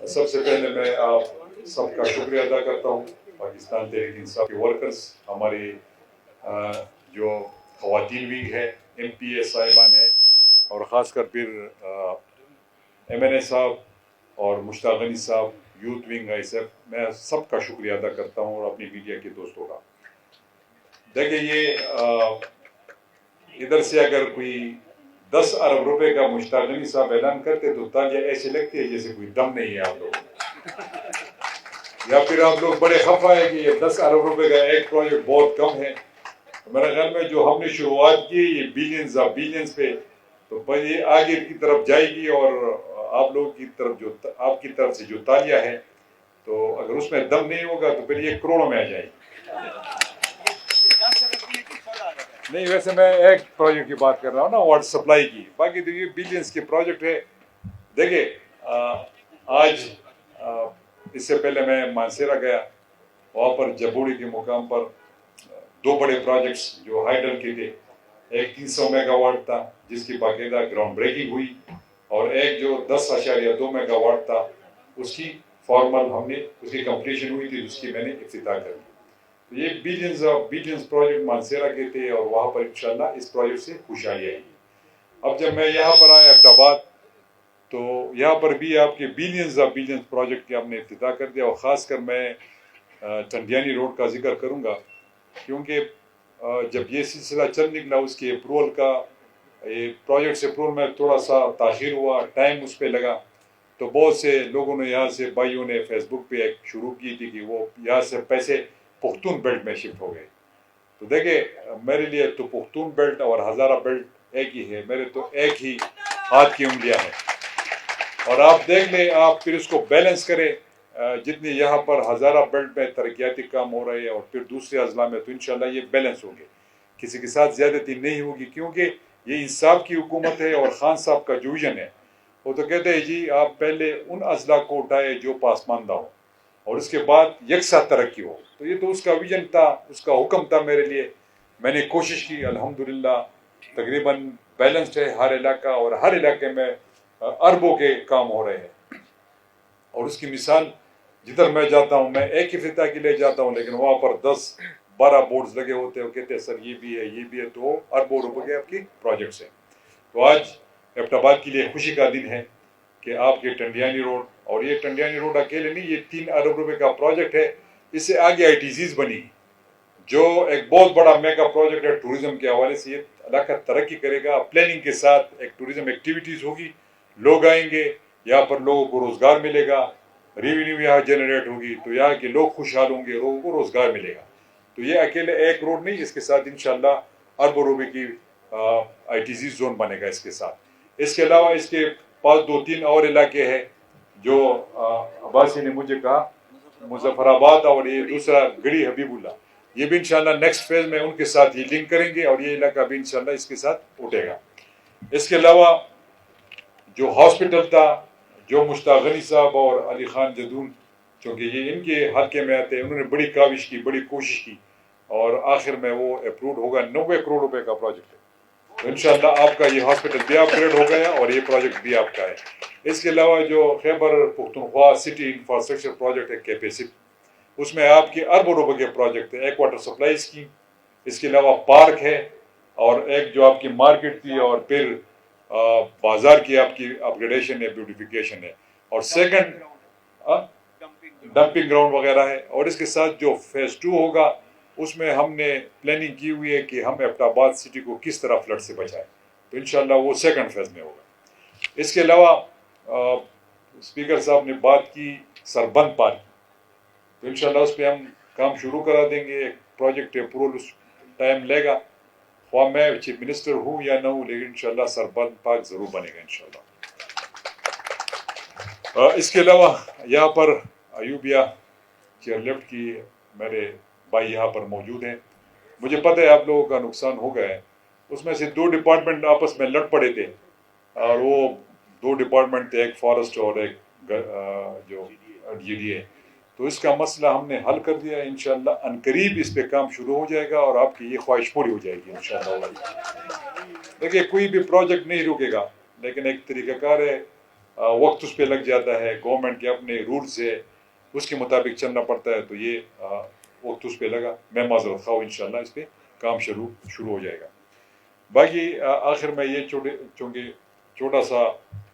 سب سے پہلے میں آپ سب کا شکریہ ادا کرتا ہوں، پاکستان تحریک انصاف کے ورکرز، ہماری جو خواتین ونگ ہے، ایم پی اے صاحبان ہیں، اور خاص کر پھر ایم این اے صاحب اور مشتاق غنی صاحب یوتھ ونگ آئی صاحب، میں سب کا شکریہ ادا کرتا ہوں، اور اپنی میڈیا کے دوستوں کا۔ دیکھیں یہ ادھر سے اگر کوئی 10 ارب روپے کا مشتاق غنی صاحب اعلان کرتے تو تالیاں ایسے لگتی ہے جیسے کوئی دم نہیں ہے آپ لوگوں کو، یا پھر آپ لوگ بڑے خفا ہے کہ یہ 10 ارب روپے کا ایک پروجیکٹ بہت کم ہے۔ میرے خیال میں جو ہم نے شروعات کی یہ بلینز آف بلینز پہ، تو یہ آگے کی طرف جائے گی، اور آپ لوگوں کی طرف جو آپ کی طرف سے جو تالیاں ہیں، تو اگر اس میں دم نہیں ہوگا تو پھر یہ کروڑوں میں آ جائے گی۔ نہیں، ویسے میں ایک پروجیکٹ کی بات کر رہا ہوں نا، واٹر سپلائی کی، باقی تو یہ بلینز کے پروجیکٹ ہے۔ دیکھیں آج اس سے پہلے میں مانسیرا گیا، وہاں پر جبوڑی کے مقام پر 2 بڑے پروجیکٹس جو ہائیڈل کے تھے، ایک 300 میگا واٹ تھا جس کی باقاعدہ گراؤنڈ بریکنگ ہوئی، اور ایک جو 10.2 میگا واٹ تھا اس کی فارمل ہم نے اس کی کمپلیشن ہوئی تھی، اس کی میں نے افتتاح کر دی۔ یہ بلینز پروجیکٹ مانسیرا کے تھے، اور وہاں پر انشاءاللہ اس پروجیکٹ سے خوشحالی آئے گی۔ اب جب میں یہاں پر آیا ایبٹ آباد، تو یہاں پر بھی آپ کے بلینز پروجیکٹ کے ہم نے افتتاح کر دیا، اور خاص کر میں ٹنڈیانی روڈ کا ذکر کروں گا، کیونکہ جب یہ سلسلہ چل نکلا اس کے اپروول کا، پروجیکٹ سے اپروول میں تھوڑا سا تاخیر ہوا، ٹائم اس پہ لگا، تو بہت سے لوگوں نے یہاں سے بھائیوں نے فیس بک پہ ایک شروع کی تھی کہ وہ یہاں سے پیسے پختون بیلٹ میں شفٹ ہو گئے۔ تو دیکھیں میرے لیے تو پختون بیلٹ اور ہزارہ بیلٹ ایک ہی ہے، میرے تو ایک ہی ہاتھ کی انگلیاں ہیں، اور آپ دیکھ لیں، آپ پھر اس کو بیلنس کریں، جتنی یہاں پر ہزارہ بیلٹ میں ترقیاتی کام ہو رہے ہیں اور پھر دوسرے اضلاع میں، تو انشاءاللہ یہ بیلنس ہوں گے، کسی کے ساتھ زیادتی نہیں ہوگی، کیونکہ یہ انصاف کی حکومت ہے، اور خان صاحب کا جو ویژن ہے وہ تو کہتے ہیں جی آپ پہلے ان اضلاع کو اٹھائے جو پاسماندہ ہو، اور اس کے بعد یکساں ترقی ہو۔ تو یہ تو اس کا ویژن تھا، اس کا حکم تھا میرے لیے، میں نے کوشش کی، الحمدللہ تقریباً بیلنسڈ ہے ہر علاقہ، اور ہر علاقے میں اربوں کے کام ہو رہے ہیں، اور اس کی مثال جدھر میں جاتا ہوں، میں ایک افتتاح کے لیے جاتا ہوں لیکن وہاں پر 10-12 بورڈز لگے ہوتے ہیں، وہ کہتے ہیں سر یہ بھی ہے یہ بھی ہے، تو اربوں روپے کے آپ کی پروجیکٹس ہیں۔ تو آج ایبٹ آباد کے لیے خوشی کا دن ہے کہ آپ کے ٹنڈیانی روڈ، اور یہ ٹنڈیانی روڈ اکیلے نہیں، یہ 3 ارب روپے کا پروجیکٹ ہے، اس سے آگے آئی ٹی زیز بنی، جو ایک بہت بڑا میگا پروجیکٹ ہے ٹوریزم کے حوالے سے، یہ علاقہ ترقی کرے گا، پلاننگ کے ساتھ ایک ٹوریزم ایکٹیویٹیز ہوگی، لوگ آئیں گے، یہاں پر لوگوں کو روزگار ملے گا، ریونیو یہاں جنریٹ ہوگی، تو یہاں کے لوگ خوشحال ہوں گے، لوگوں کو روزگار ملے گا۔ تو یہ اکیلے ایک روڈ نہیں، اس کے ساتھ انشاءاللہ اربوں روپے کی آئی ٹی زی زون بنے گا اس کے ساتھ۔ اس کے علاوہ اس کے پاس 2-3 اور علاقے ہیں جو عباسی نے مجھے کہا، مظفر آباد اور یہ دوسرا گڑی حبیب اللہ، یہ بھی انشاءاللہ نیکسٹ فیز میں ان کے ساتھ یہ لنک کریں گے، اور یہ علاقہ بھی انشاءاللہ اس کے ساتھ اٹھے گا۔ اس کے علاوہ جو ہاسپٹل تھا، جو مشتاق غنی صاحب اور علی خان جدون، چونکہ یہ ان کے حلقے میں آتے ہیں، انہوں نے بڑی کاوش کی، بڑی کوشش کی، اور آخر میں وہ اپروڈ ہوگا۔ 90 کروڑ روپے کا پروجیکٹ ہے، تو انشاءاللہ آپ کا یہ ہاسپٹل بھی اپ گریڈ ہو گیا، اور یہ پروجیکٹ بھی آپ کا ہے۔ اس کے علاوہ جو Khyber Pakhtunkhwa city infrastructure project ہے کیپیسپ، اس میں آپ کے اربوں روپے کے پروجیکٹ ہے، ایک واٹر سپلائی اسکیم، اس کے علاوہ پارک ہے، اور ایک جو آپ کی مارکیٹ تھی، اور پھر بازار کی آپ کی اپگریڈیشن ہے، بیوٹیفیکیشن ہے، اور سیکنڈ ڈمپنگ گراؤنڈ وغیرہ ہے، اور اس کے ساتھ جو فیز 2 ہوگا اس میں ہم نے پلاننگ کی ہوئی ہے کہ ہم ایبٹ آباد سٹی کو کس طرح فلڈ سے بچائیں، تو انشاءاللہ وہ سیکنڈ فیز میں ہوگا۔ اس کے علاوہ اسپیکر صاحب نے بات کی سربند پارک، تو انشاءاللہ اس پہ ہم کام شروع کرا دیں گے، ایک پروجیکٹ اپروول اس ٹائم لے گا، خواہ میں چیف منسٹر ہوں یا نہ ہوں، لیکن انشاءاللہ سربند پارک ضرور بنے گا انشاءاللہ۔ اس کے علاوہ یہاں پر ایوبیہ چیئر لفٹ کی میرے بھائی یہاں پر موجود ہیں، مجھے پتہ ہے آپ لوگوں کا نقصان ہو گیا ہے، اس میں سے 2 ڈپارٹمنٹ آپس میں لڑ پڑے تھے، اور وہ 2 ڈپارٹمنٹ تھے، ایک فارسٹ اور ایک جو جی ڈی ہے، تو اس کا مسئلہ ہم نے حل کر دیا ہے، انشاءاللہ عنقریب اس پہ کام شروع ہو جائے گا، اور آپ کی یہ خواہش پوری ہو جائے گی انشاءاللہ۔ دیکھیے کوئی بھی پروجیکٹ نہیں رکے گا، لیکن ایک طریقہ کار ہے، وقت اس پہ لگ جاتا ہے, گورنمنٹ کے اپنے رولز ہے, اس کے مطابق چلنا پڑتا ہے, تو یہ وقت اس پہ لگا. میں معذرت خواہ, انشاءاللہ اس پہ کام شروع ہو جائے گا. باقی آخر میں یہ چونکہ چھوٹا سا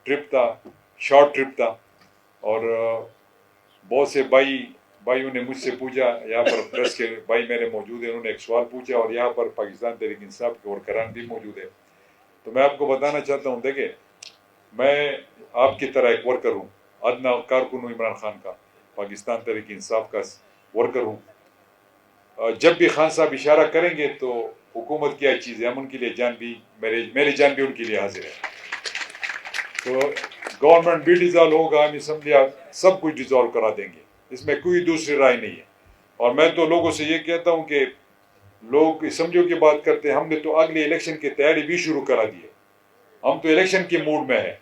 ٹرپ تھا, شارٹ ٹرپ تھا, اور بہت سے بھائیوں نے مجھ سے پوچھا, یہاں پر پریس کے بھائی میرے موجود ہیں, انہوں نے ایک سوال پوچھا, اور یہاں پر پاکستان تحریک انصاف کے ورکران بھی موجود ہیں. تو میں آپ کو بتانا چاہتا ہوں, دیکھیں میں آپ کی طرح ایک ورکر ہوں, ادنیٰ کارکن ہوں عمران خان کا, پاکستان تحریک انصاف کا ورکر ہوں. جب بھی خان صاحب اشارہ کریں گے تو حکومت کیا چیز ہے, ہم ان کے لیے جان بھی, میری جان بھی ان کے لیے حاضر ہے. تو گورنمنٹ بھی ڈیزالو ہوگا, ہم اسمبلی سب کچھ ڈیزالو کرا دیں گے, اس میں کوئی دوسری رائے نہیں ہے. اور میں تو لوگوں سے یہ کہتا ہوں کہ لوگ اسمبلیوں کی بات کرتے ہیں, ہم نے تو اگلے الیکشن کی تیاری بھی شروع کرا دی ہے. ہم تو الیکشن کے موڈ میں ہیں,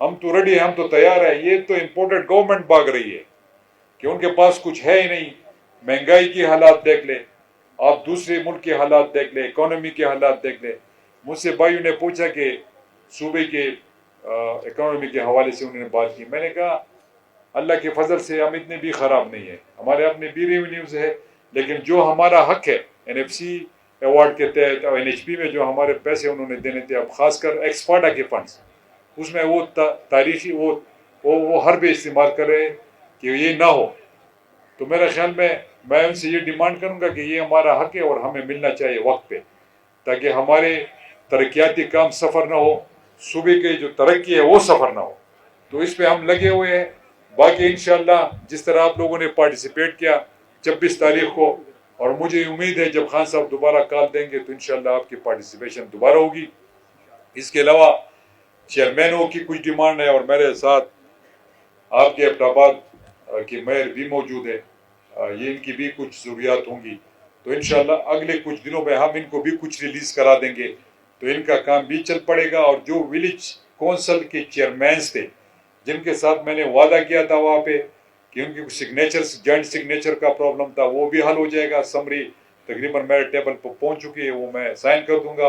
ہم تو ریڈی ہیں, ہم تو تیار ہیں. یہ تو امپورٹنٹ گورنمنٹ بھاگ رہی ہے کہ ان کے پاس کچھ ہے ہی نہیں. مہنگائی کی حالات دیکھ لیں, آپ دوسرے ملک کے حالات دیکھ لیں, اکانومی کے حالات دیکھ لیں. مجھ سے بھائیوں نے پوچھا کہ صوبے کے اکانومی کے حوالے سے انہوں نے بات کی. میں نے کہا اللہ کے فضل سے ہم اتنے بھی خراب نہیں ہیں, ہمارے اپنے بھی ریونیوز ہے, لیکن جو ہمارا حق ہے NFC ایوارڈ کے تحت اور NHP میں جو ہمارے پیسے انہوں نے دینے تھے, اب خاص کر ایکسپارٹا کے فنڈز, اس میں وہ تاریخی وہ حربے استعمال کر رہے ہیں کہ یہ نہ ہو. تو میرے خیال میں ان سے یہ ڈیمانڈ کروں گا کہ یہ ہمارا حق ہے اور ہمیں ملنا چاہیے وقت پہ, تاکہ ہمارے ترقیاتی کام سفر نہ ہو, صوبے کے جو ترقی ہے وہ سفر نہ ہو. تو اس پہ ہم لگے ہوئے ہیں. باقی انشاءاللہ جس طرح آپ لوگوں نے پارٹیسپیٹ کیا 26 تاریخ کو, اور مجھے امید ہے جب خان صاحب دوبارہ کال دیں گے تو انشاءاللہ آپ کی پارٹیسپیشن دوبارہ ہوگی. اس کے علاوہ چیئرمینوں کی کچھ ڈیمانڈ ہے, اور میرے ساتھ آپ کے ایبٹ آباد کی میئر بھی موجود ہے, یہ ان کی بھی کچھ ضروریات ہوں گی. تو انشاءاللہ اگلے کچھ دنوں میں ہم ان کو بھی کچھ ریلیز کرا دیں گے, تو ان کا کام بھی چل پڑے گا. اور جو ولیج کونسل کے چیئرمینز تھے جن کے ساتھ میں نے وعدہ کیا تھا وہاں پہ کہ ان کی جوائنٹ سگنیچر کا پرابلم تھا, وہ بھی حل ہو جائے گا. سمری تقریباً میرے ٹیبل پر پہنچ چکی ہے, وہ میں سائن کر دوں گا.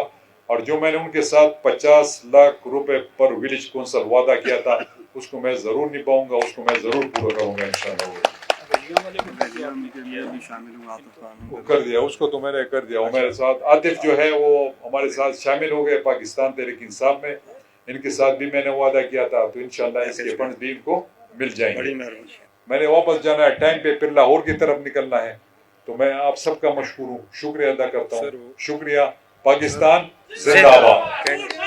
اور جو میں نے ان کے ساتھ 50 لاکھ روپے پر ولیج کونسل وعدہ کیا تھا, اس کو میں ضرور نبھاؤں گا, اس کو میں ضرور پورا کروں گا انشاءاللہ. کر دیا اس کو, تو میں نے کر دیا. وہ میرے ساتھ عاطف جو ہے وہ ہمارے ساتھ شامل ہو گئے پاکستان تحریک انصاف میں, ان کے ساتھ بھی میں نے وعدہ کیا تھا, تو انشاءاللہ اس کے فنڈز بھی ان کو مل جائیں گے. میں نے واپس جانا ہے ٹائم پہ, پھر لاہور کی طرف نکلنا ہے. تو میں آپ سب کا مشکور ہوں, شکریہ ادا کرتا ہوں. شکریہ. پاکستان زندہ باد.